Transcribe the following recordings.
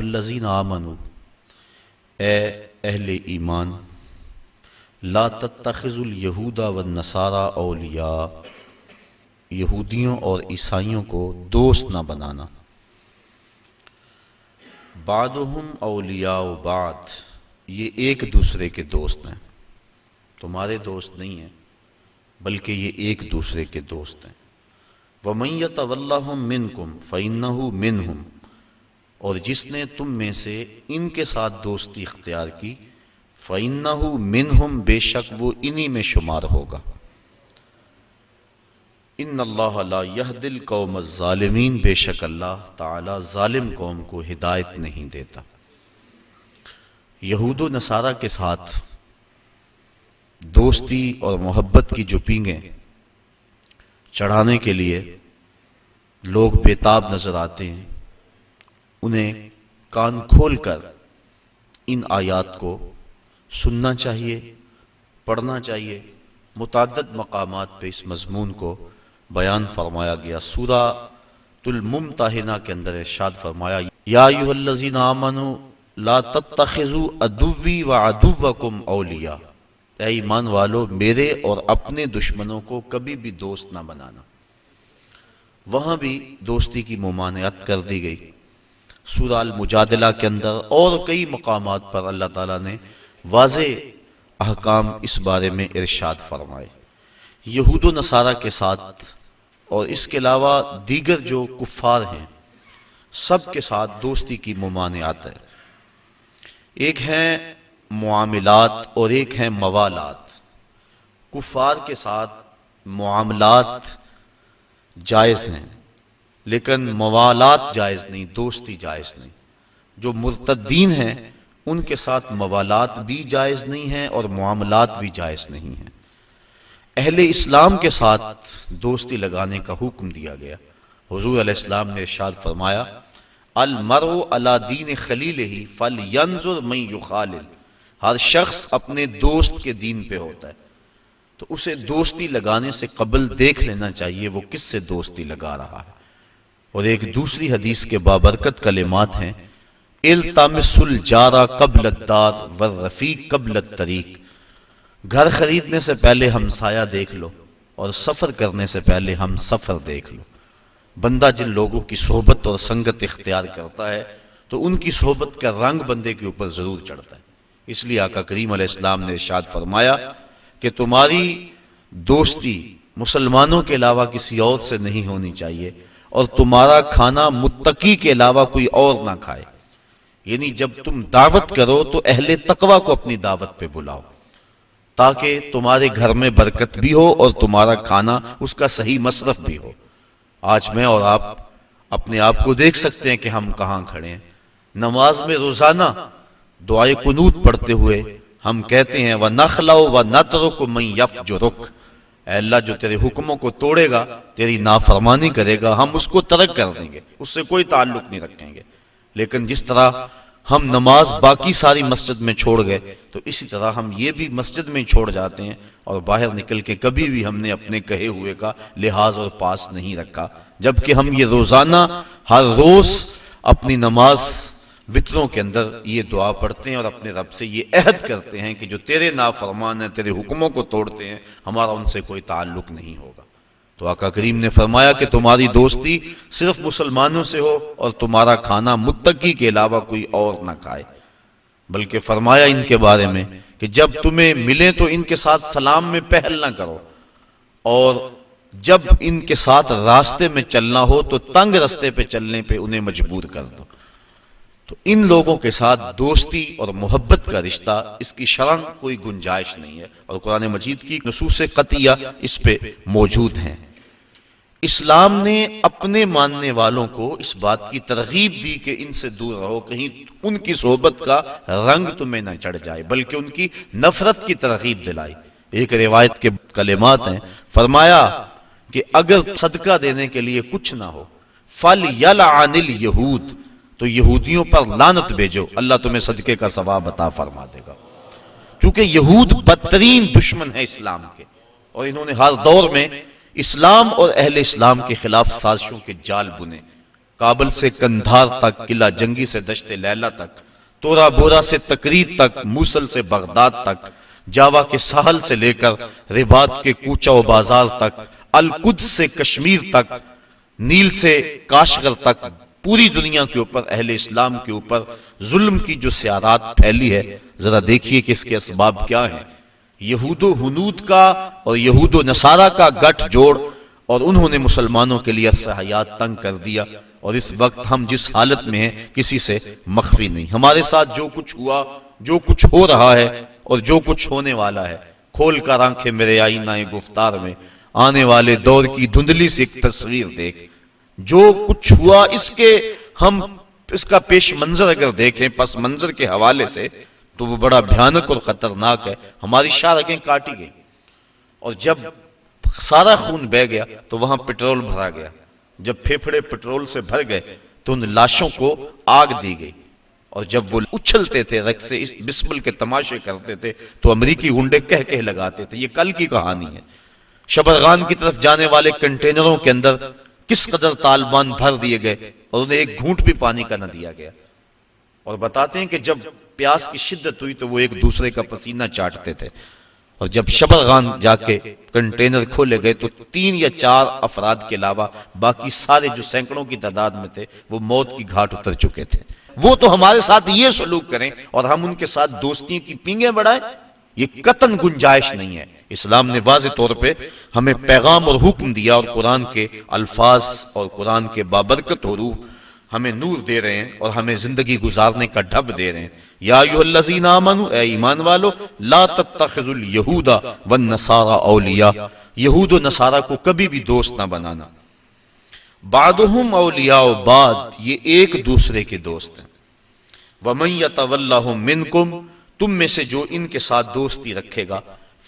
الذین آمنوا، اے اہل ایمان، لا تتخذوا الیہود والنصارى اولیاء، یہودیوں اور عیسائیوں کو دوست نہ بنانا. بعضهم اولیاء بعض، یہ ایک دوسرے کے دوست ہیں، تمہارے دوست نہیں ہیں بلکہ یہ ایک دوسرے کے دوست ہیں. وَمَن يَتَوَلَّهُم مِّنكُمْ فَإِنَّهُ مِنْهُمْ، اور جس نے تم میں سے ان کے ساتھ دوستی اختیار کی، فَإِنَّهُ مِنْهُمْ، بے شک وہ انہی میں شمار ہوگا. ان اللہ لا یہدی القوم الظالمین، بے شک اللہ تعالی ظالم قوم کو ہدایت نہیں دیتا. یہود و نصارہ کے ساتھ دوستی اور محبت کی جو پینگیں چڑھانے کے لیے لوگ بےتاب نظر آتے ہیں، انہیں کان کھول کر ان آیات کو سننا چاہیے، پڑھنا چاہیے. متعدد مقامات پہ اس مضمون کو بیان فرمایا گیا. سورہ الممتحنہ کے اندر ارشاد فرمایا، یا ایھا الذین آمنوا لا تتخذوا عدوی وعدوکم اولیاء، اے ایمان والو میرے اور اپنے دشمنوں کو کبھی بھی دوست نہ بنانا. وہاں بھی دوستی کی ممانعت کر دی گئی. سورہ المجادلہ کے اندر اور کئی مقامات پر اللہ تعالیٰ نے واضح احکام اس بارے میں ارشاد فرمائے. یہود و نصارہ کے ساتھ اور اس کے علاوہ دیگر جو کفار ہیں سب کے ساتھ دوستی کی ممانعت ہے. ایک ہیں معاملات اور ایک ہیں موالات. کفار کے ساتھ معاملات جائز ہیں لیکن موالات جائز نہیں، دوستی جائز نہیں. جو مرتدین ہیں ان کے ساتھ موالات بھی جائز نہیں ہیں اور معاملات بھی جائز نہیں ہیں. اہل اسلام کے ساتھ دوستی لگانے کا حکم دیا گیا. حضور علیہ السلام نے ارشاد فرمایا، المرء علی دین خلیلہ فلینظر من یخالل، ہر شخص اپنے دوست کے دین پہ ہوتا ہے تو اسے دوستی لگانے سے قبل دیکھ لینا چاہیے وہ کس سے دوستی لگا رہا ہے. اور ایک دوسری حدیث کے بابرکت کلمات ہیں، التمس الجار قبل الدار والرفیق قبل الطریق، گھر خریدنے سے پہلے ہمسایہ دیکھ لو اور سفر کرنے سے پہلے ہم سفر دیکھ لو. بندہ جن لوگوں کی صحبت اور سنگت اختیار کرتا ہے تو ان کی صحبت کا رنگ بندے کے اوپر ضرور چڑھتا ہے. اس لیے آقا کریم علیہ السلام نے ارشاد فرمایا کہ تمہاری دوستی مسلمانوں کے علاوہ کسی اور سے نہیں ہونی چاہیے اور تمہارا کھانا متقی کے علاوہ کوئی اور نہ کھائے. یعنی جب تم دعوت کرو تو اہل تقوی کو اپنی دعوت پہ بلاؤ تاکہ تمہارے گھر میں برکت بھی ہو اور تمہارا کھانا اس کا صحیح مصرف بھی ہو. آج میں اور آپ اپنے آپ کو دیکھ سکتے ہیں کہ ہم کہاں کھڑے ہیں. نماز میں روزانہ دعائے قنوت پڑھتے ہوئے ہم کہتے ہیں وَنَخْلَعُ وَنَتْرُكُ مَن يَفْجُرُكَ، اے اللہ جو تیرے حکموں کو توڑے گا، تیری نافرمانی کرے گا، ہم اس کو ترک کر دیں گے، اس سے کوئی تعلق نہیں رکھیں گے. لیکن جس طرح ہم نماز باقی ساری مسجد میں چھوڑ گئے تو اسی طرح ہم یہ بھی مسجد میں چھوڑ جاتے ہیں اور باہر نکل کے کبھی بھی ہم نے اپنے کہے ہوئے کا لحاظ اور پاس نہیں رکھا، جبکہ ہم یہ روزانہ ہر روز اپنی نماز وطروں کے اندر یہ دعا پڑھتے ہیں اور اپنے رب سے یہ عہد کرتے ہیں کہ جو تیرے نافرمان ہیں، تیرے حکموں کو توڑتے ہیں، ہمارا ان سے کوئی تعلق نہیں ہوگا. تو آقا کریم نے فرمایا کہ تمہاری دوستی صرف مسلمانوں سے ہو اور تمہارا کھانا متقی کے علاوہ کوئی اور نہ کھائے. بلکہ فرمایا ان کے بارے میں کہ جب تمہیں ملیں تو ان کے ساتھ سلام میں پہل نہ کرو اور جب ان کے ساتھ راستے میں چلنا ہو تو تنگ راستے پہ چلنے پہ انہیں مجبور کر دو. تو ان لوگوں کے ساتھ دوستی اور محبت کا رشتہ، اس کی شرح کوئی گنجائش نہیں ہے اور قرآن مجید کی نصوص قطعیہ اس پہ موجود ہیں. اسلام نے اپنے ماننے والوں کو اس بات کی ترغیب دی کہ ان سے دور رہو، کہیں ان کی صحبت کا رنگ تمہیں نہ چڑھ جائے، بلکہ ان کی نفرت کی ترغیب دلائی. ایک روایت کے کلمات ہیں، فرمایا کہ اگر صدقہ دینے کے لیے کچھ نہ ہو فَلْيَلْعَنِ الْيَهُودِ، تو یہودیوں پر لعنت بھیجو، اللہ تمہیں صدقے کا ثواب عطا فرما دے گا. چونکہ یہود بدترین دشمن ہے اسلام کے اور انہوں نے ہر دور میں اسلام اور اہل اسلام کے خلاف سازشوں کے جال بنے. کابل سے کندھار تک، قلعہ جنگی سے دشت لیلہ تک، تورا بورا سے تکریت تک، موصل سے بغداد تک، جاوا کے ساحل سے لے کر رباط کے کوچہ و بازار تک، القدس سے کشمیر تک، نیل سے کاشغر تک، پوری دنیا کے اوپر اہل اسلام کے اوپر ظلم کی جو سیارات پھیلی ہے، ذرا دیکھیے کہ اس کے اسباب کیا ہیں۔ یہود و ہنود کا اور یہود و نصارہ کا گٹھ جوڑ، اور انہوں نے مسلمانوں کے لیے عرصہ حیات تنگ کر دیا، اور اس وقت ہم جس حالت میں ہیں کسی سے مخفی نہیں۔ ہمارے ساتھ جو کچھ ہوا، جو کچھ ہو رہا ہے اور جو کچھ ہونے والا ہے، کھول کر آنکھیں میرے آئینہ گفتار میں، آنے والے دور کی دھندلی سی ایک تصویر دیکھ۔ جو کچھ ہوا اس کا پیش منظر اگر دیکھیں پس منظر کے حوالے سے تو وہ بڑا بھیانک اور خطرناک ہے۔ ہماری شارکیں کاٹی گئی، اور جب سارا خون بہ گیا تو وہاں پٹرول بھرا گیا۔ جب پھیپھڑے پٹرول سے بھر گئے تو ان لاشوں کو آگ دی گئی، اور جب وہ اچھلتے تھے رقص سے بسمل کے تماشے کرتے تھے تو امریکی گنڈے کہہ لگاتے تھے۔ یہ کل کی کہانی ہے۔ شبرغان کی طرف جانے والے کنٹینروں کے اندر کس قدر طالبان بھر دیے گئے اور انہیں ایک گھونٹ بھی پانی کا نہ دیا گیا، اور بتاتے ہیں کہ جب پیاس کی شدت ہوئی تو وہ ایک دوسرے کا پسینہ چاٹتے تھے، اور جب شبرغان جا کے کنٹینر کھولے گئے تو 3 یا 4 افراد کے علاوہ باقی سارے جو سینکڑوں کی تعداد میں تھے وہ موت کی گھاٹ اتر چکے تھے۔ وہ تو ہمارے ساتھ یہ سلوک کریں اور ہم ان کے ساتھ دوستی کی پینگیں بڑھائیں، یہ قطعاً گنجائش نہیں ہے۔ اسلام نے واضح طور پہ ہمیں پیغام اور حکم دیا، اور قرآن کے الفاظ اور قرآن کے بابرکت حروف ہمیں نور دے رہے ہیں اور ہمیں زندگی گزارنے کا ڈھب دے رہے ہیں۔ یا ایھا الذین آمنوا، اے ایمان والو، لا تتخذوا اليہود والنصارى اولیاء، یہود و نصارہ کو کبھی بھی دوست نہ بنانا۔ بعضهم اولیاء بعض، یہ ایک دوسرے کے دوست ہیں۔ ومن یتولہم منکم، تم میں سے جو ان کے ساتھ دوستی رکھے گا،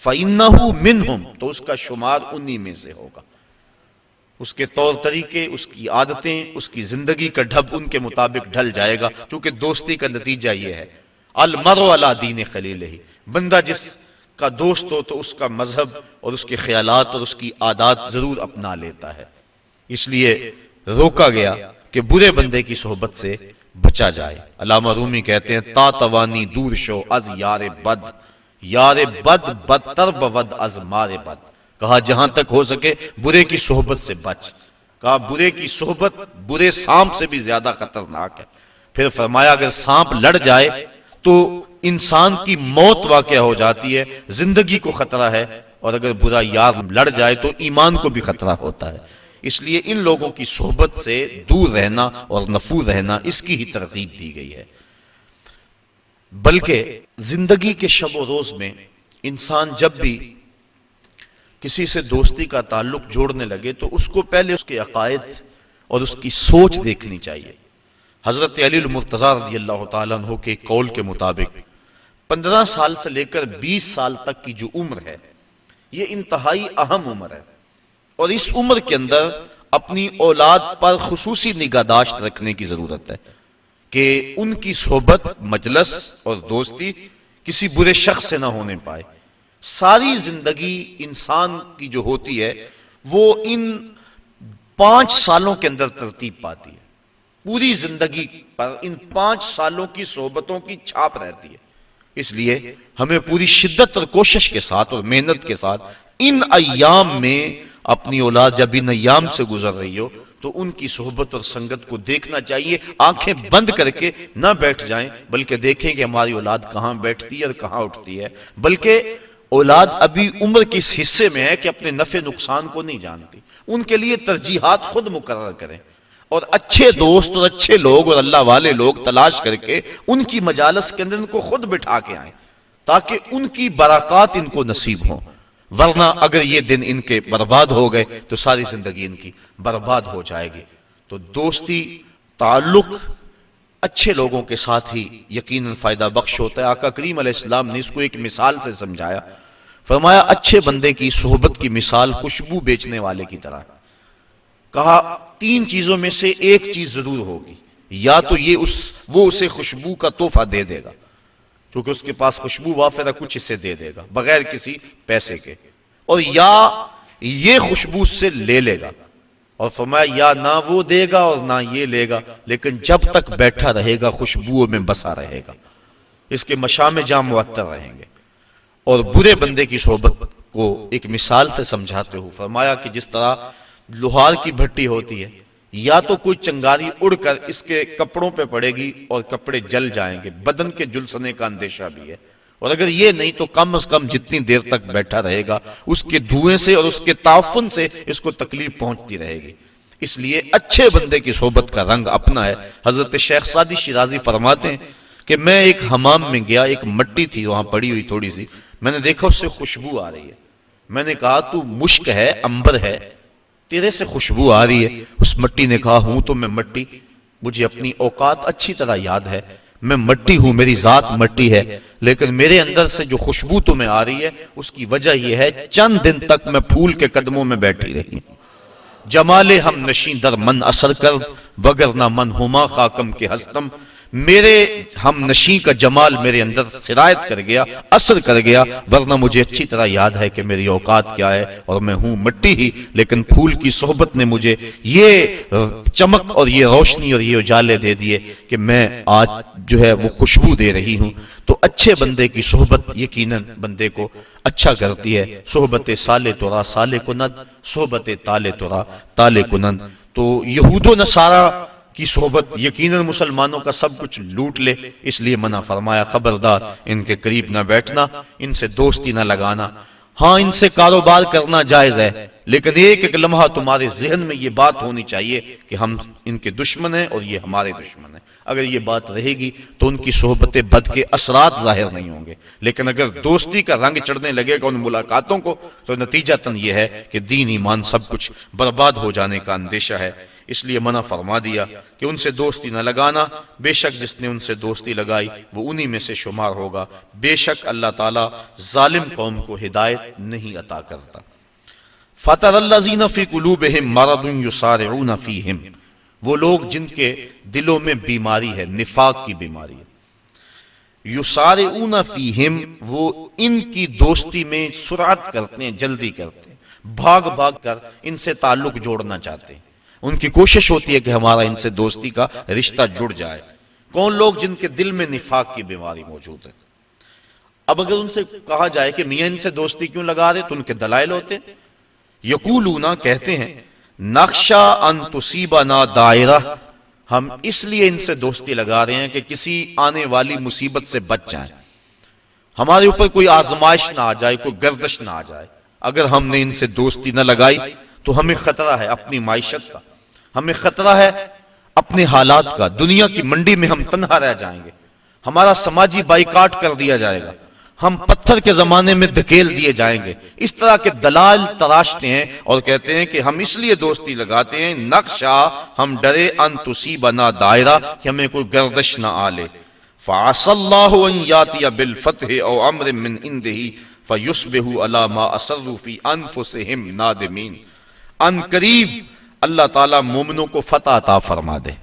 فإنہ منہم، تو اس کا شمار انہی میں سے ہوگا۔ اس کے طور طریقے، اس کی عادتیں، اس کی زندگی کا ڈھب ان کے مطابق ڈھل جائے گا، کیونکہ دوستی کا نتیجہ یہ ہے المرء علی دین خلیلہ، بندہ جس کا دوست ہو تو اس کا مذہب اور اس کے خیالات اور اس کی عادات ضرور اپنا لیتا ہے۔ اس لیے روکا گیا کہ برے بندے کی صحبت سے بچا جائے۔ علامہ رومی کہتے ہیں تا توانی دور شو از یار بد، یار بد بدتر بود از مار بد، کہا جہاں تک ہو سکے برے کی صحبت سے بچ، کہا برے کی صحبت برے سانپ سے بھی زیادہ خطرناک ہے۔ پھر فرمایا اگر سانپ لڑ جائے تو انسان کی موت واقع ہو جاتی ہے، زندگی کو خطرہ ہے، اور اگر برا یار لڑ جائے تو ایمان کو بھی خطرہ ہوتا ہے۔ اس لیے ان لوگوں کی صحبت سے دور رہنا اور نفور رہنا، اس کی ہی ترغیب دی گئی ہے۔ بلکہ زندگی کے شب و روز میں انسان جب بھی کسی سے دوستی کا تعلق جوڑنے لگے تو اس کو پہلے اس کے عقائد اور اس کی سوچ دیکھنی چاہیے۔ حضرت علی المرتضیٰ رضی اللہ تعالیٰ عنہ کے قول کے مطابق 15 سال سے لے کر 20 سال تک کی جو عمر ہے یہ انتہائی اہم عمر ہے، اور اس عمر کے اندر اپنی اولاد پر خصوصی نگہداشت رکھنے کی ضرورت ہے کہ ان کی صحبت، مجلس اور دوستی کسی برے شخص سے نہ ہونے پائے۔ ساری زندگی انسان کی جو ہوتی ہے وہ ان 5 سالوں کے اندر ترتیب پاتی ہے۔ پوری زندگی پر ان 5 سالوں کی صحبتوں کی چھاپ رہتی ہے۔ اس لیے ہمیں پوری شدت اور کوشش کے ساتھ اور محنت کے ساتھ ان ایام میں اپنی اولاد جب ان ایام سے گزر رہی ہو تو ان کی صحبت اور سنگت کو دیکھنا چاہیے۔ آنکھیں بند کر کے نہ بیٹھ جائیں، بلکہ دیکھیں کہ ہماری اولاد کہاں بیٹھتی ہے اور کہاں اٹھتی ہے۔ بلکہ اولاد ابھی عمر کے اس حصے میں ہے کہ اپنے نفع نقصان کو نہیں جانتی، ان کے لیے ترجیحات خود مقرر کریں، اور اچھے دوست اور اچھے لوگ اور اللہ والے لوگ تلاش کر کے ان کی مجالس کے اندر ان کو خود بٹھا کے آئیں تاکہ ان کی برکات ان کو نصیب ہوں۔ ورنہ اگر یہ دن ان کے برباد ہو گئے تو ساری زندگی ان کی برباد ہو جائے گی۔ تو دوستی، تعلق اچھے لوگوں کے ساتھ ہی یقیناً فائدہ بخش ہوتا ہے۔ آقا کریم علیہ السلام نے اس کو ایک مثال سے سمجھایا، فرمایا اچھے بندے کی صحبت کی مثال خوشبو بیچنے والے کی طرح۔ کہا 3 چیزوں میں سے ایک چیز ضرور ہوگی، یا تو وہ اسے خوشبو کا تحفہ دے دے گا کیونکہ اس کے پاس خوشبو وافر ہے، کچھ اسے دے دے گا بغیر کسی پیسے کے، اور یا یہ خوشبو سے لے لے گا، اور فرمایا یا نہ وہ دے گا اور نہ یہ لے گا، لیکن جب تک بیٹھا رہے گا خوشبوؤں میں بسا رہے گا، اس کے مشام جام معطر رہیں گے۔ اور برے بندے کی صحبت کو ایک مثال سے سمجھاتے ہو فرمایا کہ جس طرح لوہار کی بھٹی ہوتی ہے، یا تو کوئی چنگاری اڑ کر اس کے کپڑوں پہ پڑے گی اور کپڑے جل جائیں گے، بدن کے جلسنے کا اندیشہ بھی ہے، اور اگر یہ نہیں تو کم از کم جتنی دیر تک بیٹھا رہے گا اس کے دھوئیں سے اور اس کے تعفن سے اس کو تکلیف پہنچتی رہے گی۔ اس لیے اچھے بندے کی صحبت کا رنگ اپنا ہے۔ حضرت شیخ سعدی شیرازی فرماتے ہیں کہ میں ایک حمام میں گیا، ایک مٹی تھی وہاں پڑی ہوئی تھوڑی سی، میں نے دیکھا اس سے خوشبو آ رہی ہے، میں نے کہا تو مشک ہے، عنبر ہے، تیرے سے خوشبو آ رہی ہے۔ اس مٹی نے کہا ہوں تو میں مٹی، مجھے اپنی اوقات اچھی طرح یاد ہے، میں مٹی ہوں، میری ذات مٹی ہے، لیکن میرے اندر سے جو خوشبو تمہیں آ رہی ہے اس کی وجہ یہ ہے چند دن تک میں پھول کے قدموں میں بیٹھی رہی ہوں۔ جمال ہم نشیں در من اثر کر وگرنہ من ہما خاکم کے ہستم، میرے ہم نشیں کا جمال میرے اندر سرایت کر گیا، اثر کر گیا، ورنہ مجھے اچھی طرح یاد ہے کہ میری اوقات کیا ہے اور میں ہوں مٹی ہی، لیکن پھول کی صحبت نے مجھے یہ چمک اور یہ روشنی اور یہ اجالے دے دیے کہ میں آج جو ہے وہ خوشبو دے رہی ہوں۔ تو اچھے بندے کی صحبت یقیناً بندے کو اچھا کرتی ہے۔ صحبت سالے تورا سالے کنند، صحبت تالے تورا تالے کنند۔ تو یہود و نصارہ کی صحبت یقیناً مسلمانوں کا سب کچھ لوٹ لے، اس لیے منع فرمایا خبردار ان کے قریب نہ بیٹھنا، ان سے دوستی نہ لگانا۔ ہاں ان سے کاروبار کرنا جائز ہے، لیکن ایک ایک لمحہ تمہارے ذہن میں یہ بات ہونی چاہیے کہ ہم ان کے دشمن ہیں اور یہ ہمارے دشمن ہیں۔ اگر یہ بات رہے گی تو ان کی صحبت بد کے اثرات ظاہر نہیں ہوں گے، لیکن اگر دوستی کا رنگ چڑھنے لگے گا ان ملاقاتوں کو تو نتیجتاً یہ ہے کہ دین ایمان سب کچھ برباد ہو جانے کا اندیشہ ہے۔ اس لیے منع فرما دیا کہ ان سے دوستی نہ لگانا، بے شک جس نے ان سے دوستی لگائی وہ انہی میں سے شمار ہوگا، بے شک اللہ تعالیٰ ظالم قوم کو ہدایت نہیں عطا کرتا۔ فَتَرَى الَّذِينَ فِي قُلُوبِهِم مَّرَضٌ يُسَارِعُونَ فِيهِمْ، وہ لوگ جن کے دلوں میں بیماری ہے، نفاق کی بیماری ہے، یُسَارِعُونَ فِيهِمْ، وہ ان کی دوستی میں سرعت کرتے ہیں، جلدی کرتے ہیں، بھاگ بھاگ کر ان سے تعلق جوڑنا چاہتے ہیں، ان کی کوشش ہوتی ہے کہ ہمارا ان سے دوستی کا رشتہ جڑ جائے۔ کون لوگ؟ جن کے دل میں نفاق کی بیماری موجود ہے۔ اب اگر ان سے کہا جائے کہ میاں ان سے دوستی کیوں لگا رہے تو ان کے دلائل ہوتے ہیں۔ یقولون، کہتے ہیں، نخشا ان تصیبنا دائرہ، ہم اس لیے ان سے دوستی لگا رہے ہیں کہ کسی آنے والی مصیبت سے بچ جائیں، ہمارے اوپر کوئی آزمائش نہ آ جائے، کوئی گردش نہ آ جائے۔ اگر ہم نے ان سے دوستی نہ لگائی تو ہمیں خطرہ ہے اپنی معیشت کا، ہمیں خطرہ ہے اپنے حالات کا، دنیا کی منڈی میں ہم تنہا رہ جائیں گے، ہمارا سماجی بائیکاٹ کر دیا جائے گا، ہم پتھر کے زمانے میں دھکیل دیے جائیں گے۔ اس طرح کے دلائل تراشتے ہیں اور کہتے ہیں کہ ہم اس لیے دوستی لگاتے ہیں، نخشا، ہم ڈرے، ان تصیبنا دائرہ، کہ ہمیں کوئی گردش نہ آلے، فعسى الله ان ياتي بالفتح او امر من عنده فيصبحوا على ما اسروا في انفسهم نادمين، ان قریب اللہ تعالیٰ مومنوں کو فتح عطا فرما دے،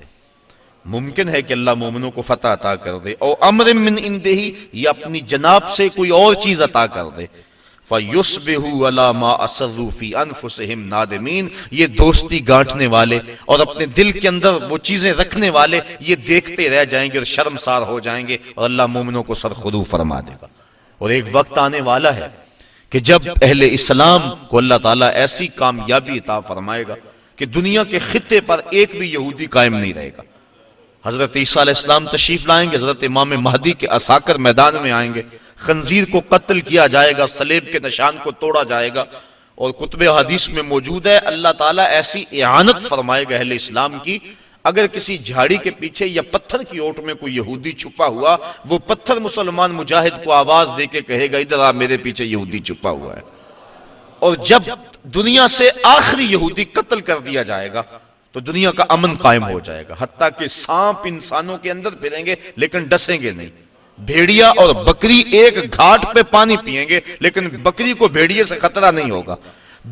ممکن ہے کہ اللہ مومنوں کو فتح عطا کر دے، او امر من عنده، یا اپنی جناب سے کوئی اور چیز عطا کر دے، فَيُصْبِحُوا عَلَى مَا أَسَرُّوا فِي أَنفُسِهِمْ نَادِمِينَ، یہ دوستی گانٹنے والے اور اپنے دل کے اندر وہ چیزیں رکھنے والے یہ دیکھتے رہ جائیں گے اور شرمسار ہو جائیں گے، اور اللہ مومنوں کو سرخرو فرما دے گا۔ اور ایک وقت آنے والا ہے کہ جب اہل اسلام کو اللہ تعالیٰ ایسی کامیابی عطا فرمائے گا کہ دنیا کے خطے پر ایک بھی یہودی قائم نہیں رہے گا۔ حضرت عیسیٰ علیہ السلام تشریف لائیں گے، حضرت امام مہدی کے عساکر میدان میں آئیں گے، خنزیر کو قتل کیا جائے گا، صلیب کے نشان کو توڑا جائے گا، اور کتب حدیث میں موجود ہے اللہ تعالیٰ ایسی اعانت فرمائے گا اہل اسلام کی، اگر کسی جھاڑی کے پیچھے یا پتھر کی اوٹ میں کوئی یہودی چھپا ہوا، وہ پتھر مسلمان مجاہد کو آواز دے کے کہے گا ادھر آ، میرے پیچھے یہودی چھپا ہوا ہے۔ اور جب دنیا سے آخری یہودی قتل کر دیا جائے گا تو دنیا کا امن قائم ہو جائے گا، حتیٰ کہ سانپ انسانوں کے اندر پھریں گے لیکن ڈسیں گے نہیں، بھیڑیا اور بکری ایک گھاٹ پہ پانی پئیں گے لیکن بکری کو بھیڑیے سے خطرہ نہیں ہوگا۔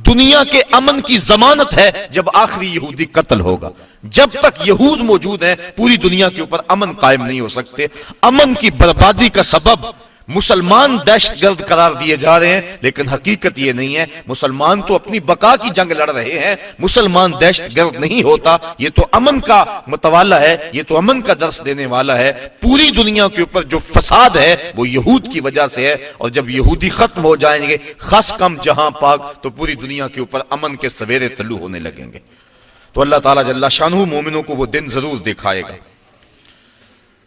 دنیا کے امن کی ضمانت ہے جب آخری یہودی قتل ہوگا۔ جب تک یہود موجود ہیں پوری دنیا کے اوپر امن قائم نہیں ہو سکتے۔ امن کی بربادی کا سبب مسلمان دہشت گرد قرار دیے جا رہے ہیں، لیکن حقیقت یہ نہیں ہے، مسلمان تو اپنی بقا کی جنگ لڑ رہے ہیں، مسلمان دہشت گرد نہیں ہوتا، یہ تو امن کا متوالا ہے، یہ تو امن کا درس دینے والا ہے۔ پوری دنیا کے اوپر جو فساد ہے وہ یہود کی وجہ سے ہے، اور جب یہودی ختم ہو جائیں گے، خاص کم جہاں پاک، تو پوری دنیا کے اوپر امن کے سویرے طلوع ہونے لگیں گے۔ تو اللہ تعالیٰ جل شانہ مومنوں کو وہ دن ضرور دکھائے گا۔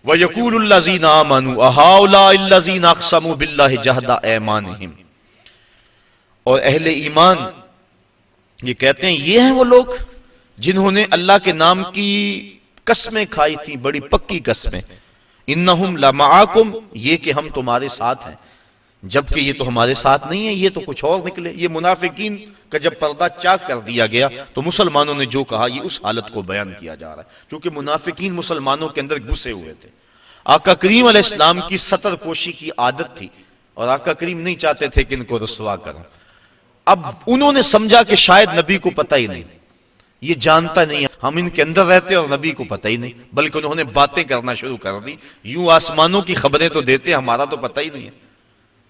وَيَقُولُ الَّذِينَ آمَنُوا أَهَؤُلَاءِ الَّذِينَ أَقْسَمُوا بِاللَّهِ جَهْدَ أَيْمَانِهِمْ، اور اہل ایمان یہ کہتے ہیں یہ ہیں وہ لوگ جنہوں نے اللہ کے نام کی قسمیں کھائی تھی، بڑی پکی قسمیں، إِنَّهُمْ لَمَعَكُمْ، یہ کہ ہم تمہارے ساتھ ہیں، جبکہ یہ تو ہمارے ساتھ نہیں ہے، یہ تو کچھ اور نکلے۔ یہ منافقین کا جب پردہ چاک کر دیا گیا تو مسلمانوں نے جو کہا یہ اس حالت کو بیان کیا جا رہا ہے، کیونکہ منافقین مسلمانوں کے اندر گھسے ہوئے تھے۔ آقا کریم علیہ السلام کی ستر پوشی کی عادت تھی، اور آقا کریم نہیں چاہتے تھے کہ ان کو رسوا کریں۔ اب انہوں نے سمجھا کہ شاید نبی کو پتہ ہی نہیں، یہ جانتا نہیں، ہم ان کے اندر رہتے اور نبی کو پتہ ہی نہیں، بلکہ انہوں نے باتیں کرنا شروع کر دی، یوں آسمانوں کی خبریں تو دیتے ہمارا تو پتہ ہی نہیں ہے۔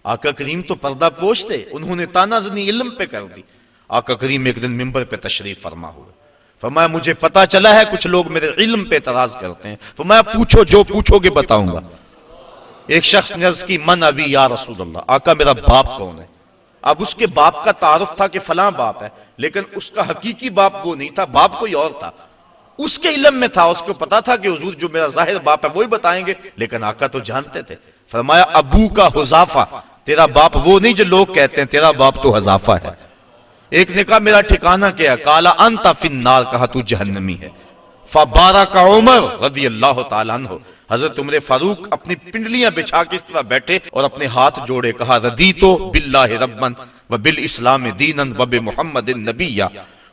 آقا کریم تو پردہ پوش تھے، انہوں نے تانا زنی علم پہ کر دی۔ آقا کریم ایک دن منبر پہ تشریف فرما ہوئے، فرمایا مجھے پتا چلا ہے کچھ لوگ میرے علم پہ اعتراض کرتے ہیں، فرمایا پوچھو، جو پوچھو گے بتاؤں گا۔ ایک شخص نے عرض کی من ابی یا رسول اللہ، آقا میرا باپ کون ہے؟ اب اس کے باپ کا تعارف تھا کہ فلاں باپ ہے، لیکن اس کا حقیقی باپ وہ نہیں تھا، باپ کوئی اور تھا۔ اس کے علم میں تھا، اس کو پتا تھا کہ حضور جو میرا ظاہر باپ ہے وہی بتائیں گے، لیکن آقا تو جانتے تھے۔ فرمایا ابو کا حذافہ، تیرا باپ وہ نہیں جو لوگ کہتے ہیں، تیرا باپ تو حذافہ ہے۔ ایک نے کہا میرا ٹھکانہ کیا ہے؟ قالا انت فی النار، کہا تو جہنمی ہے۔ فبارک عمر رضی اللہ تعالیٰ عنہ، حضرت عمر فاروق اپنی پنڈلیاں بچھا کے اس طرح بیٹھے اور اپنے ہاتھ جوڑے، کہا رضیت باللہ ربا وبالاسلام دینا وبمحمد نبیا،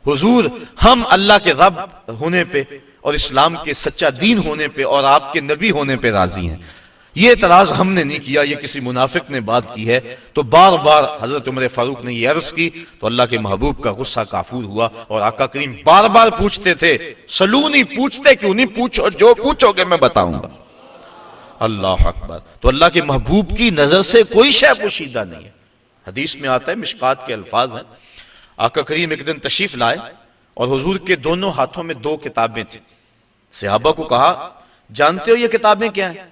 حضور ہم اللہ کے رب ہونے پہ اور اسلام کے سچا دین ہونے پہ اور آپ کے نبی ہونے پہ راضی ہیں۔ یہ اعتراض ہم نے نہیں کیا، یہ کسی منافق نے بات کی ہے۔ تو بار بار حضرت عمر فاروق نے یہ عرض کی تو اللہ کے محبوب کا غصہ کافور ہوا، اور آقا کریم بار بار پوچھتے تھے، سلونی، پوچھتے کیوں نہیں؟ پوچھو، جو پوچھو گے میں بتاؤں گا۔ اللہ اکبر۔ تو اللہ کے محبوب کی نظر سے کوئی شے پوشیدہ نہیں ہے۔ حدیث میں آتا ہے، مشکات کے الفاظ ہیں، آقا کریم ایک دن تشریف لائے اور حضور کے دونوں ہاتھوں میں دو کتابیں تھیں۔ صحابہ کو کہا جانتے ہو یہ کتابیں کیا ہیں؟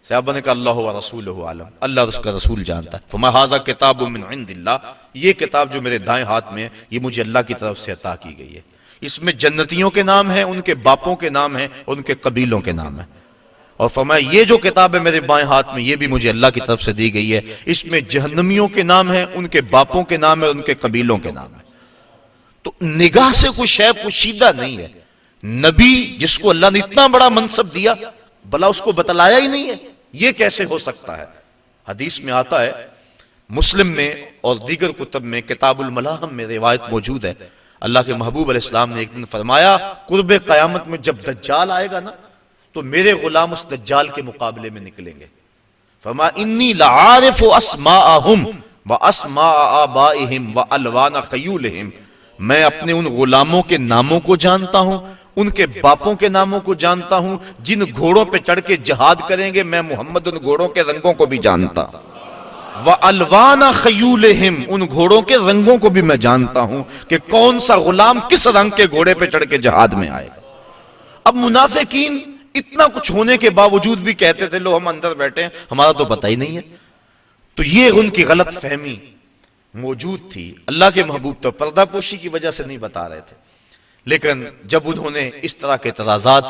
صحابہ نے کہا اللہ و رسولہ عالم، اللہ اور اس کا رسول جانتا ہے۔ فرمایا ھذا کتاب من عند اللہ، یہ کتاب جو میرے دائیں ہاتھ میں ہے یہ مجھے اللہ کی طرف سے عطا کی گئی ہے، اس میں جنتیوں کے نام ہیں، ان کے باپوں کے نام ہیں، ان کے قبیلوں کے نام ہیں۔ اور فرمایا یہ جو کتاب ہے میرے بائیں ہاتھ میں یہ بھی مجھے اللہ کی طرف سے دی گئی ہے، اس میں جہنمیوں کے نام ہیں، ان کے باپوں کے نام ہیں، ان کے قبیلوں کے نام ہیں۔ تو نگاہ سے کوئی شے پوشیدہ نہیں ہے۔ نبی جس کو اللہ نے اتنا بڑا منصب دیا، بھلا اس کو بتلایا ہی نہیں ہے، یہ کیسے ہو سکتا ہے؟ حدیث میں آتا ہے، مسلم میں اور دیگر کتب میں، کتاب الملاحم میں روایت موجود ہے، اللہ کے محبوب علیہ السلام نے ایک دن فرمایا قرب قیامت میں جب دجال آئے گا نا تو میرے غلام اس دجال کے مقابلے میں نکلیں گے۔ فرمایا انی لعارف اسماءہم واسماء آبائہم والوان خیولہم، میں اپنے ان غلاموں کے ناموں کو جانتا ہوں، ان کے باپوں کے ناموں کو جانتا ہوں، جن گھوڑوں پہ چڑھ کے جہاد کریں گے میں محمد ان گھوڑوں کے رنگوں کو بھی جانتا ہوں، وَأَلْوَانَ خَيُولِهِمْ، ان گھوڑوں کے رنگوں کو بھی میں جانتا ہوں کہ کون سا غلام کس رنگ کے گھوڑے پہ چڑھ کے جہاد میں آئے گا۔ اب منافقین اتنا کچھ ہونے کے باوجود بھی کہتے تھے لو ہم اندر بیٹھے ہیں، ہمارا تو پتہ ہی نہیں ہے۔ تو یہ ان کی غلط فہمی موجود تھی۔ اللہ کے محبوب تو پردہ پوشی کی وجہ سے نہیں بتا رہے تھے، لیکن جب انہوں نے اس طرح کے اعتراضات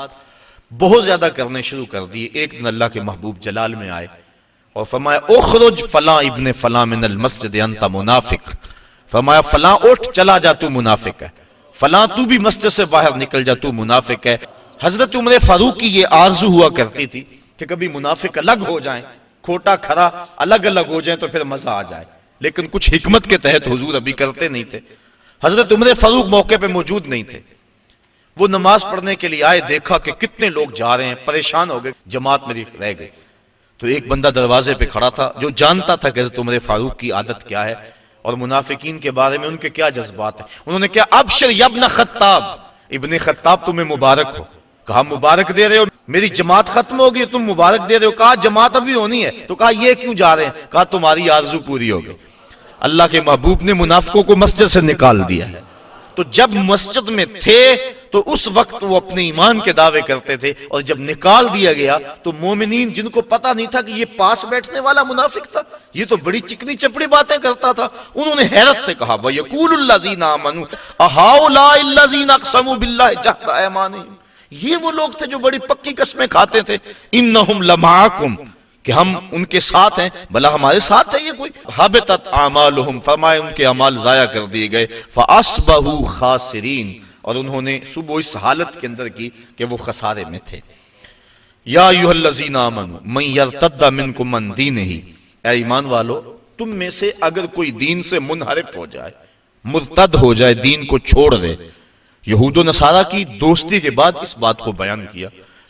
بہت زیادہ کرنے شروع کر دیے، ایک دن اللہ کے محبوب جلال میں آئے اور فرمایا اخرج فلاں ابن فلاں من المسجد انت منافق، فرمایا فلاں اٹھ چلا جا تو منافق ہے، فلاں تو بھی مسجد سے باہر نکل جا تو منافق ہے۔ حضرت عمر فاروق کی یہ آرزو ہوا کرتی تھی کہ کبھی منافق الگ ہو جائیں، کھوٹا کھرا الگ الگ ہو جائیں تو پھر مزہ آ جائے، لیکن کچھ حکمت کے تحت حضور ابھی کرتے نہیں تھے۔ حضرت عمر فاروق موقع پہ موجود نہیں تھے، وہ نماز پڑھنے کے لیے آئے، دیکھا کہ کتنے لوگ جا رہے ہیں، پریشان ہو گئے، جماعت میری رہ گئی۔ تو ایک بندہ دروازے پہ کھڑا تھا جو جانتا تھا کہ حضرت عمر فاروق کی عادت کیا ہے اور منافقین کے بارے میں ان کے کیا جذبات ہیں۔ انہوں نے کہا ابشر یا ابن خطاب، ابن خطاب تمہیں مبارک ہو، کہا مبارک دے رہے ہو، میری جماعت ختم ہوگی تم مبارک دے رہے ہو؟ کہا جماعت ابھی ہونی ہے۔ تو کہا یہ کیوں جا رہے ہیں؟ کہا تمہاری آرزو پوری ہو گئی۔ اللہ کے محبوب نے منافقوں کو مسجد سے نکال دیا ہے۔ تو جب مسجد میں تھے تو اس وقت وہ اپنے ایمان کے دعوے کرتے تھے، اور جب نکال دیا گیا تو مومنین جن کو پتہ نہیں تھا کہ یہ پاس بیٹھنے والا منافق تھا، یہ تو بڑی چکنی چپڑی باتیں کرتا تھا، انہوں نے حیرت سے کہا وَيَقُولُ الَّذِينَ آمَنُوا أَهَؤُلَاءِ الَّذِينَ أَقْسَمُوا بِاللَّهِ جَهْدَ أَيْمَانِهِمْ، یہ وہ لوگ تھے جو بڑی پکی قسمیں کھاتے تھے، إِنَّهُمْ لَمَعَكُمْ، کہ ہم ان کے ساتھ ہیں، بھلا ہمارے ساتھ ہے یہ کوئی؟ حبطت اعمالهم، فرمائے ان کے اعمال ضائع کر دیے گئے، فاصبحوا خاسرین، اور انہوں نے صبح اس حالت کے اندر کی کہ وہ خسارے میں تھے۔ یا ایھا الذین آمنوا من یرتد منکم عن دینہ، اے ایمان والو تم میں سے اگر کوئی دین سے منحرف ہو جائے، مرتد ہو جائے، دین کو چھوڑ دے۔ یہود و نصارہ کی دوستی کے بعد اس بات کو بیان کیا،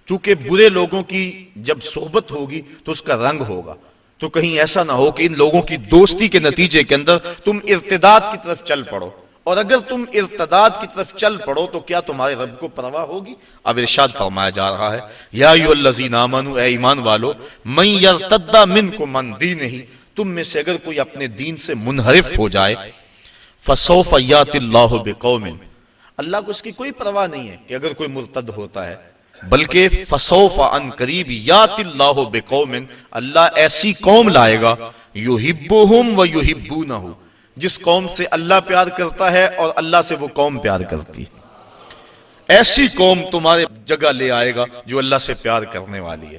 چونکہ برے لوگوں کی جب صحبت ہوگی تو اس کا رنگ ہوگا، تو کہیں ایسا نہ ہو کہ ان لوگوں کی دوستی کے نتیجے کے اندر تم ارتداد کی طرف چل پڑو، اور اگر تم ارتداد کی طرف چل پڑو تو کیا تمہارے رب کو پرواہ ہوگی؟ اب ارشاد فرمایا جا رہا ہے یا ایھا الذین آمنوا، اے ایمان والو، من یرتد منکم عن دینہ، تم میں سے اگر کوئی اپنے دین سے منحرف ہو جائے، فسوف یاتی اللہ بقوم، اللہ کو اس کی کوئی پرواہ نہیں ہے کہ اگر کوئی مرتد ہوتا ہے، بلکہ فسوف ان قریب یاتی اللہ بقوم، اللہ ایسی قوم لائے گا یحبہم و یحبونہ، جس قوم سے اللہ پیار کرتا ہے اور اللہ سے وہ قوم پیار کرتی ہے۔ ایسی قوم تمہارے جگہ لے آئے گا جو اللہ سے پیار کرنے والی ہے۔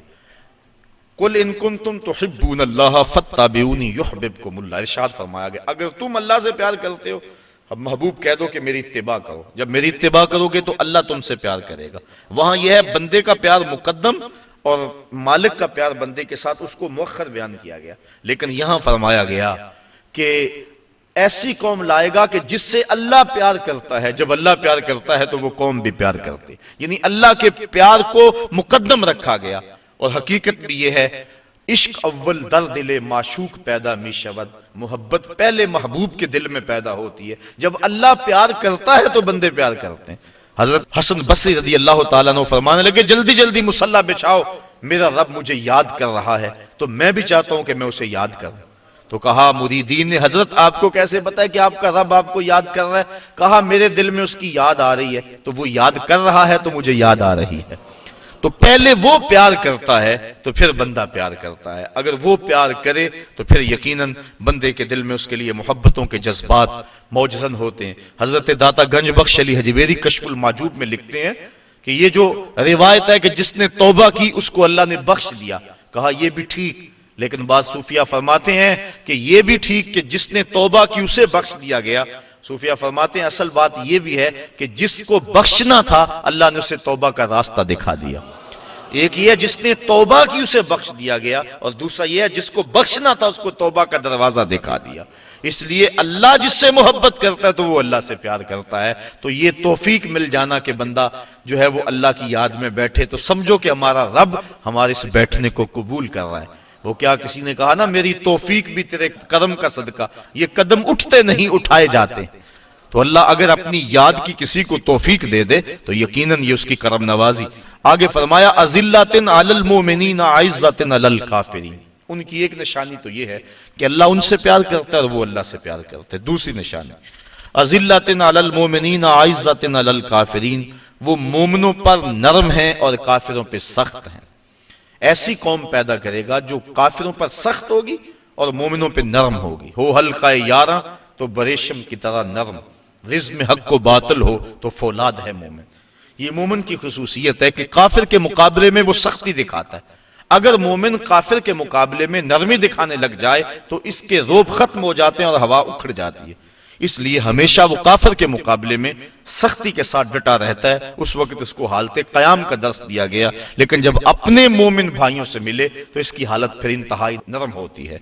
قل ان کنتم تحبون اللہ فاتبعونی یحببکم اللہ، ارشاد فرمایا گیا اگر تم اللہ سے پیار کرتے ہو، اب محبوب کہہ دو کہ میری اتباع کرو، جب میری اتباع کرو گے تو اللہ تم سے پیار کرے گا۔ وہاں یہ ہے بندے کا پیار مقدم اور مالک کا پیار بندے کے ساتھ، اس کو مؤخر بیان کیا گیا، لیکن یہاں فرمایا گیا کہ ایسی قوم لائے گا کہ جس سے اللہ پیار کرتا ہے، جب اللہ پیار کرتا ہے تو وہ قوم بھی پیار کرتی، یعنی اللہ کے پیار کو مقدم رکھا گیا۔ اور حقیقت بھی یہ ہے عشق اول در دل معشوق پیدا می شود، محبت پہلے محبوب کے دل میں پیدا ہوتی ہے، جب اللہ پیار کرتا ہے تو بندے پیار کرتے ہیں۔ حضرت حسن بصری رضی اللہ تعالیٰ عنہ فرمانے لگے جلدی جلدی مصلی بچھاؤ، میرا رب مجھے یاد کر رہا ہے تو میں بھی چاہتا ہوں کہ میں اسے یاد کروں۔ تو کہا مریدین نے حضرت آپ کو کیسے پتا ہے کہ آپ کا رب آپ کو یاد کر رہا ہے؟ کہا میرے دل میں اس کی یاد آ رہی ہے، تو وہ یاد کر رہا ہے تو مجھے یاد آ رہی ہے۔ تو پہلے وہ پیار کرتا ہے تو پھر بندہ پیار کرتا ہے، اگر وہ پیار کرے تو پھر یقیناً بندے کے دل میں اس کے لیے محبتوں کے جذبات موجزن ہوتے ہیں۔ حضرت داتا گنج بخش علی حجویری کشف المعجوب میں لکھتے ہیں کہ یہ جو روایت ہے کہ جس نے توبہ کی اس کو اللہ نے بخش دیا، کہا یہ بھی ٹھیک، لیکن بعض صوفیہ فرماتے ہیں کہ یہ بھی ٹھیک کہ جس نے توبہ کی اسے بخش دیا گیا۔ صوفیہ فرماتے ہیں اصل بات یہ بھی ہے کہ جس کو بخشنا تھا اللہ نے اسے توبہ کا راستہ دکھا دیا۔ ایک یہ جس نے توبہ کی اسے بخش دیا گیا، اور دوسرا یہ جس کو بخشنا تھا اس کو توبہ کا دروازہ دکھا دیا۔ اس لیے اللہ جس سے محبت کرتا ہے تو وہ اللہ سے پیار کرتا ہے۔ تو یہ توفیق مل جانا کہ بندہ جو ہے وہ اللہ کی یاد میں بیٹھے تو سمجھو کہ ہمارا رب ہمارے اس بیٹھنے کو قبول کر رہا ہے۔ وہ کیا کسی نے کہا نا میری توفیق بھی تیرے قدم کا صدقہ، یہ قدم اٹھتے نہیں اٹھائے جاتے۔ تو اللہ اگر اپنی یاد کی کسی کو توفیق دے دے تو یقیناً یہ اس کی کرم نوازی۔ آگے فرمایا اذلۃ علی المؤمنین عزۃ علی الکافرین، ان کی ایک نشانی تو یہ ہے کہ اللہ ان سے پیار کرتا ہے اور وہ اللہ سے پیار کرتے ہیں۔ دوسری نشانی اذلۃ علی المؤمنین عزۃ علی الکافرین، وہ مومنوں پر نرم ہیں اور کافروں پہ سخت ہیں۔ ایسی قوم پیدا کرے گا جو کافروں پر سخت ہوگی اور مومنوں پہ نرم ہوگی۔ ہو حلقہ یاراں تو بریشم کی طرح نرم، رزم حق و باطل ہو تو فولاد ہے مومن۔ یہ مومن کی خصوصیت ہے کہ کافر کے مقابلے میں وہ سختی دکھاتا ہے۔ اگر مومن کافر کے مقابلے میں نرمی دکھانے لگ جائے تو اس کے روب ختم ہو جاتے ہیں اور ہوا اکھڑ جاتی ہے۔ اس لیے ہمیشہ وہ کافر کے مقابلے میں سختی کے ساتھ ڈٹا رہتا ہے۔ اس وقت اس کو حالت قیام کا درس دیا گیا، لیکن جب اپنے مومن بھائیوں سے ملے تو اس کی حالت پھر انتہائی نرم ہوتی ہے۔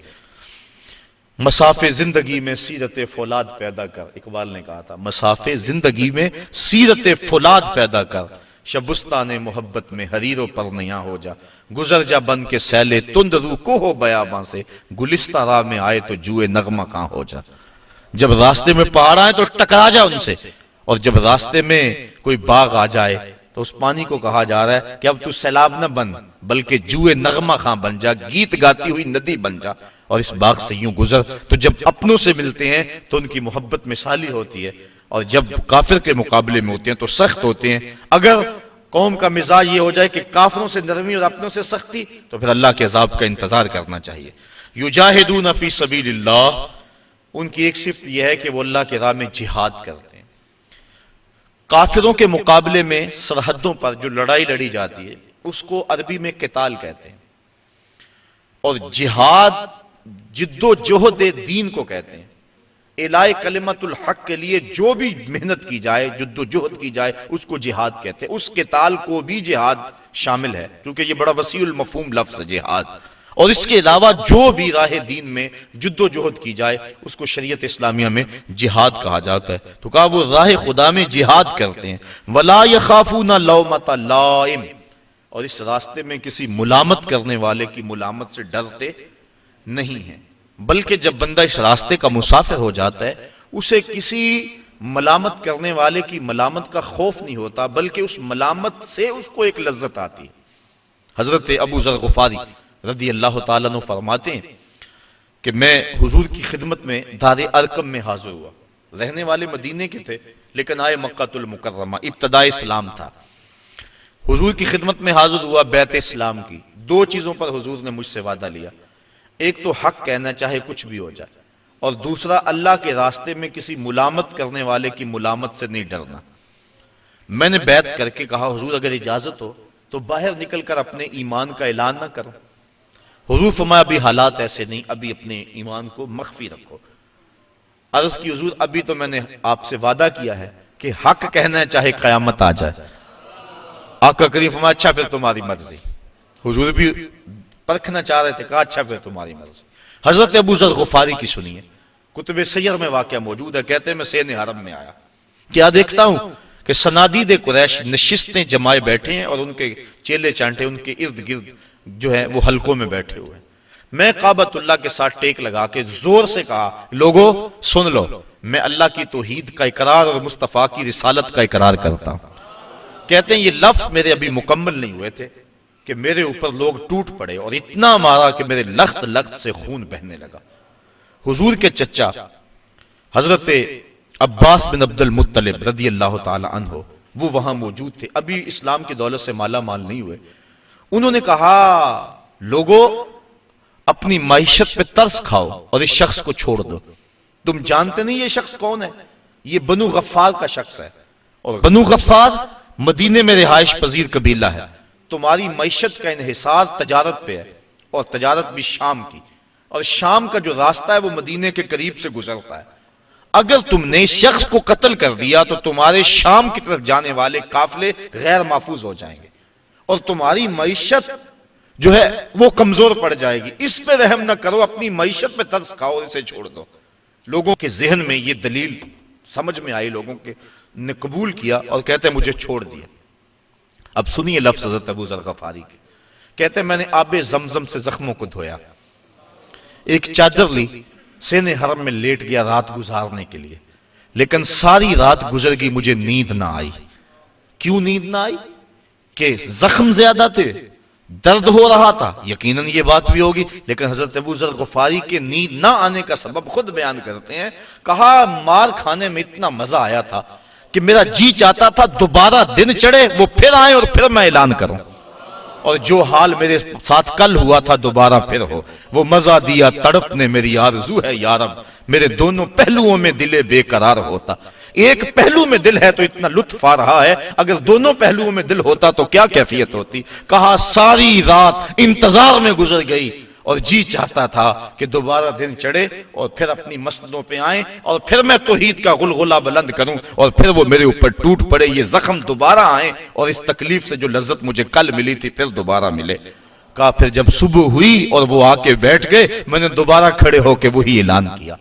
مسافِ زندگی میں سیرت فولاد پیدا کر، اقبال نے کہا تھا مسافِ زندگی میں سیرت فولاد پیدا کر، شبستان محبت میں حریر و پرنیاں ہو جا، گزر جا بن کے سیلے تند رو کو ہو بیاباں سے، گلستہ راہ میں آئے تو جوئے نغمہ کہاں ہو جا۔ جب راستے میں پہاڑ آئے تو ٹکرا جا ان سے، اور جب راستے میں کوئی باغ آ جائے تو اس پانی کو کہا جا رہا ہے کہ اب تو سیلاب نہ بن بلکہ جوئے نغمہ خاں بن جا، گیت گاتی ہوئی ندی بن جا اور اس باغ سے یوں گزر۔ تو جب اپنوں سے ملتے ہیں تو ان کی محبت مثالی ہوتی ہے، اور جب کافر کے مقابلے میں ہوتے ہیں تو سخت ہوتے ہیں۔ اگر قوم کا مزاج یہ ہو جائے کہ کافروں سے نرمی اور اپنوں سے سختی، تو پھر اللہ کے عذاب کا انتظار کرنا چاہیے۔ یجاہدون فی سبیل اللہ، ان کی ایک صفت یہ ہے کہ وہ اللہ کے راہ میں جہاد کرتے ہیں۔ کافروں کے مقابلے میں سرحدوں پر جو لڑائی لڑی جاتی ہے اس کو عربی میں قتال کہتے ہیں، اور جہاد جد و جہد دین کو کہتے ہیں۔ اعلاء کلمت الحق کے لیے جو بھی محنت کی جائے، جد و جہد کی جائے، اس کو جہاد کہتے ہیں۔ اس قتال کو بھی جہاد شامل ہے کیونکہ یہ بڑا وسیع المفہوم لفظ ہے جہاد، اور اس کے علاوہ جو بھی راہ دین میں جد و جہد کی جائے اس کو شریعت اسلامیہ میں جہاد کہا جاتا ہے۔ تو کہا وہ راہ خدا میں جہاد کرتے ہیں۔ وَلَا يَخَافُونَ لَوْمَةَ لَائِمٍ، اور اس راستے میں کسی ملامت کرنے والے کی ملامت سے ڈرتے نہیں ہیں، بلکہ جب بندہ اس راستے کا مسافر ہو جاتا ہے اسے کسی ملامت کرنے والے کی ملامت کا خوف نہیں ہوتا، بلکہ اس ملامت سے اس کو ایک لذت آتی ہے۔ حضرت ابو ذر غفاری رضی اللہ تعالیٰ عنہ فرماتے ہیں کہ میں حضور کی خدمت میں دار ارقم میں حاضر ہوا، رہنے والے مدینے کے تھے لیکن آئے مکہ المکرمہ، ابتداء اسلام تھا۔ حضور کی خدمت میں حاضر ہوا بیعت اسلام کی، دو چیزوں پر حضور نے مجھ سے وعدہ لیا، ایک تو حق کہنا چاہے کچھ بھی ہو جائے، اور دوسرا اللہ کے راستے میں کسی ملامت کرنے والے کی ملامت سے نہیں ڈرنا۔ میں نے بیعت کر کے کہا حضور اگر اجازت ہو تو باہر نکل کر اپنے ایمان کا اعلان نہ کروں۔ حضور فرمایا ابھی حالات ایسے نہیں، ابھی اپنے ایمان کو مخفی رکھو۔ عرض کی حضور ابھی تو میں نے آپ سے وعدہ کیا ہے کہ حق کہنا ہے چاہے قیامت آ جائے۔ آقا کریم فرمایا اچھا پھر تمہاری مرضی۔ حضور بھی پرکھنا چاہ رہے تھے، کہا اچھا پھر تمہاری مرضی۔ حضرت ابو ذر غفاری کی سنیے، کتب سیر میں واقعہ موجود ہے، کہتے ہیں میں سین حرم میں آیا، کیا دیکھتا ہوں کہ صنادید قریش نشستیں جمائے بیٹھے ہیں اور ان کے چیلے چانٹے ان کے ارد گرد جو ہے وہ حلقوں میں بیٹھے ہوئے ہیں۔ میں کعبۃ اللہ کے ساتھ ٹیک لگا کے زور سے کہا لوگو سن لو، میں اللہ کی توحید کا اقرار اور مصطفیٰ کی رسالت کا اقرار کرتا ہوں۔ کہتے ہیں یہ لفظ میرے ابھی مکمل نہیں ہوئے تھے کہ میرے اوپر لوگ ٹوٹ پڑے اور اتنا مارا کہ میرے لخت لخت سے خون بہنے لگا۔ حضور کے چچا حضرت عباس بن عبد المطلب رضی اللہ تعالی عنہ وہ وہاں موجود تھے، ابھی اسلام کی دولت سے مالا مال نہیں ہوئے۔ انہوں نے کہا لوگو اپنی معیشت پہ ترس کھاؤ اور اس شخص کو چھوڑ دو، تم جانتے نہیں یہ شخص کون ہے، یہ بنو غفار کا شخص ہے، اور بنو غفار مدینے میں رہائش پذیر قبیلہ ہے۔ تمہاری معیشت کا انحصار تجارت پہ ہے، اور تجارت بھی شام کی، اور شام کا جو راستہ ہے وہ مدینے کے قریب سے گزرتا ہے۔ اگر تم نے اس شخص کو قتل کر دیا تو تمہارے شام کی طرف جانے والے قافلے غیر محفوظ ہو جائیں گے، اور تمہاری معیشت جو ہے وہ کمزور پڑ جائے گی۔ اس پہ رحم نہ کرو، اپنی معیشت پہ ترس کھاؤ اور اسے چھوڑ دو۔ لوگوں کے ذہن میں یہ دلیل سمجھ میں آئی، لوگوں کے نے قبول کیا اور کہتے ہیں مجھے چھوڑ دیا۔ اب سنیے لفظ حضرت ابو ذر غفاری کے، کہتے ہیں میں نے آب زمزم سے زخموں کو دھویا، ایک چادر لی، سین حرم میں لیٹ گیا رات گزارنے کے لیے، لیکن ساری رات گزر گئی مجھے نیند نہ آئی۔ کیوں نیند نہ آئی؟ کہ زخم زیادہ تھے، درد ہو رہا تھا، یقیناً یہ بات بھی ہوگی، لیکن حضرت ابو ذر غفاری کے نیند نہ آنے کا سبب خود بیان کرتے ہیں۔ کہا مار کھانے میں اتنا مزہ آیا تھا کہ میرا جی چاہتا تھا دوبارہ دن چڑھے، وہ پھر آئیں اور پھر میں اعلان کروں، اور جو حال میرے ساتھ کل ہوا تھا دوبارہ پھر ہو۔ وہ مزہ دیا تڑپ نے میری آرزو ہے یارب، میرے دونوں پہلوؤں میں دل بے قرار ہوتا۔ ایک پہلو میں دل ہے تو اتنا لطف آ رہا ہے، اگر دونوں پہلوؤں میں دل ہوتا تو کیا کیفیت ہوتی۔ کہا ساری رات انتظار میں گزر گئی اور جی چاہتا تھا کہ دوبارہ دن چڑھے اور پھر اپنی مسجدوں پہ آئیں اور پھر میں توحید کا غلغلہ بلند کروں اور پھر وہ میرے اوپر ٹوٹ پڑے، یہ زخم دوبارہ آئیں اور اس تکلیف سے جو لذت مجھے کل ملی تھی پھر دوبارہ ملے۔ کہا پھر جب صبح ہوئی اور وہ آ کے بیٹھ گئے، میں نے دوبارہ کھڑے ہو کے وہی اعلان کیا،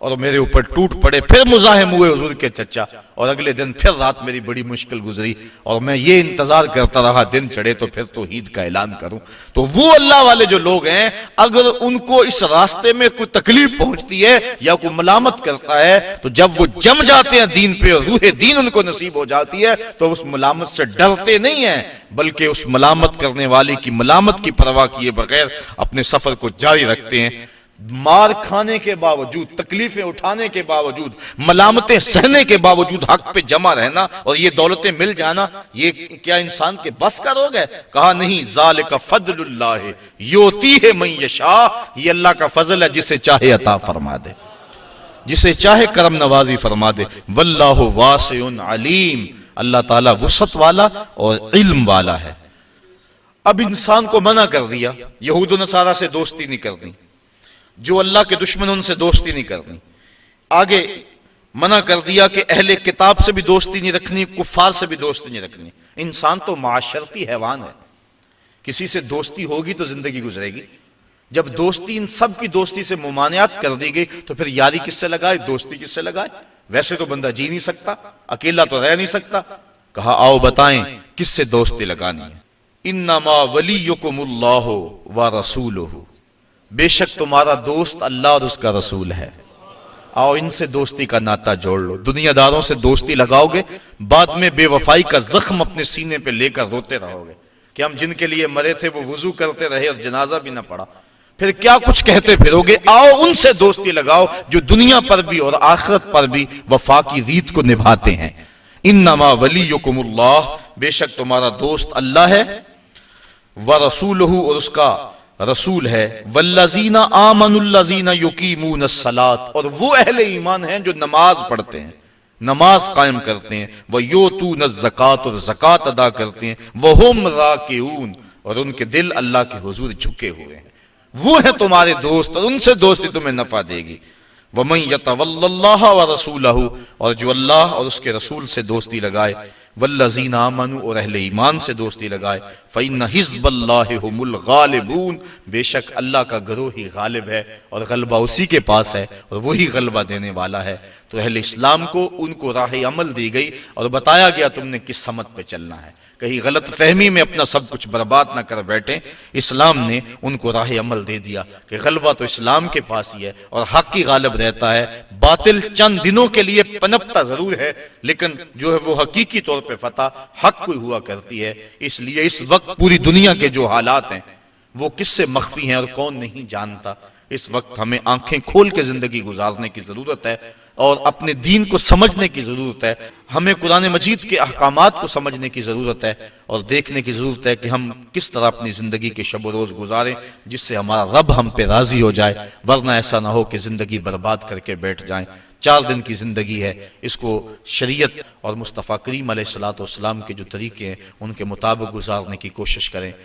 اور میرے اوپر ٹوٹ پڑے، پھر مزاحم ہوئے حضور کے چچا، اور اگلے دن پھر رات میری بڑی مشکل گزری، اور میں یہ انتظار کرتا رہا دن چڑھے تو پھر توحید کا اعلان کروں۔ تو وہ اللہ والے جو لوگ ہیں، اگر ان کو اس راستے میں کوئی تکلیف پہنچتی ہے یا کوئی ملامت کرتا ہے، تو جب وہ جم جاتے ہیں دین پہ اور روح دین ان کو نصیب ہو جاتی ہے، تو اس ملامت سے ڈرتے نہیں ہیں، بلکہ اس ملامت کرنے والے کی ملامت کی پرواہ کیے بغیر اپنے سفر کو جاری رکھتے ہیں۔ مار کھانے کے باوجود، تکلیفیں اٹھانے کے باوجود، ملامتیں سہنے کے باوجود حق پہ جمع رہنا اور یہ دولتیں مل جانا، یہ کیا انسان کے بس کا روگ ہے؟ کہا نہیں، ذالک فضل اللہ یؤتیہ من یشاء، یہ اللہ کا فضل ہے، جسے چاہے عطا فرما دے، جسے چاہے کرم نوازی فرما دے۔ واللہ واسع علیم، اللہ تعالیٰ وسعت والا اور علم والا ہے۔ اب انسان کو منع کر دیا یہود و نصارہ سے دوستی نہیں کرنی، جو اللہ کے دشمن ان سے دوستی نہیں کرنی، آگے منع کر دیا کہ اہل کتاب سے بھی دوستی نہیں رکھنی، کفار سے بھی دوستی نہیں رکھنی۔ انسان تو معاشرتی حیوان ہے، کسی سے دوستی ہوگی تو زندگی گزرے گی۔ جب دوستی، ان سب کی دوستی سے ممانعت کر دی گئی تو پھر یاری کس سے لگائے، دوستی کس سے لگائے؟ ویسے تو بندہ جی نہیں سکتا، اکیلا تو رہ نہیں سکتا۔ کہا آؤ بتائیں کس سے دوستی لگانی ہے۔ انما ولیکم اللہ ورسولہ، بے شک تمہارا دوست اللہ اور اس کا رسول ہے۔ آؤ ان سے دوستی کا ناطہ جوڑ لو۔ دنیا داروں سے دوستی لگاؤ گے، بعد میں بے وفائی کا زخم اپنے سینے پہ لے کر روتے رہو گے کہ ہم جن کے لیے مرے تھے وہ وضو کرتے رہے اور جنازہ بھی نہ پڑا، پھر کیا کچھ کہتے پھرو گے۔ آؤ ان سے دوستی لگاؤ جو دنیا پر بھی اور آخرت پر بھی وفا کی ریت کو نبھاتے ہیں۔ انما ولیکم اللہ، بے شک تمہارا دوست اللہ ہے، ورسولہ، اور اس کا رسول ہے، والذین آمنوا الذین یقیمون الصلاۃ، اور وہ اہل ایمان ہیں جو نماز پڑھتے ہیں، نماز قائم کرتے ہیں، ویؤتون الزکوٰۃ، اور زکوٰۃ ادا کرتے ہیں، وہم راکعون، اور ان کے دل اللہ کے حضور جھکے ہوئے ہیں۔ وہ ہیں تمہارے دوست اور ان سے دوستی تمہیں نفع دے گی۔ وَمَن يَتَوَلَّ اللَّهَ وَرَسُولَهُ، اور جو اللہ اور اس کے رسول سے دوستی لگائے، والذین آمنوا، اور اہل ایمان سے دوستی لگائے، فَإِنَّ حِزْبَ اللَّهِ هُمُ الْغَالِبُونَ، بے شک اللہ کا گروہ ہی غالب ہے اور غلبہ اسی کے پاس ہے اور وہی غلبہ دینے والا ہے۔ تو اہل اسلام کو ان کو راہ عمل دی گئی اور بتایا گیا تم نے کس سمت پہ چلنا ہے، کہیں غلط فہمی میں اپنا سب کچھ برباد نہ کر بیٹھیں۔ اسلام نے ان کو راہ عمل دے دیا کہ غلبہ تو اسلام کے پاس ہی ہے اور حق ہی غالب رہتا ہے، باطل چند دنوں کے لیے پنپتا ضرور ہے لیکن جو ہے وہ حقیقی طور پہ فتح حق کو ہوا کرتی ہے۔ اس لیے اس وقت پوری دنیا کے جو حالات ہیں وہ کس سے مخفی ہیں اور کون نہیں جانتا۔ اس وقت ہمیں آنکھیں کھول کے زندگی گزارنے کی ضرورت ہے اور اپنے دین کو سمجھنے کی ضرورت ہے۔ ہمیں قرآن مجید کے احکامات کو سمجھنے کی ضرورت ہے اور دیکھنے کی ضرورت ہے کہ ہم کس طرح اپنی زندگی کے شب و روز گزاریں جس سے ہمارا رب ہم پہ راضی ہو جائے، ورنہ ایسا نہ ہو کہ زندگی برباد کر کے بیٹھ جائیں۔ 4 دن کی زندگی ہے، اس کو شریعت اور مصطفیٰ کریم علیہ الصلوۃ والسلام کے جو طریقے ہیں ان کے مطابق گزارنے کی کوشش کریں۔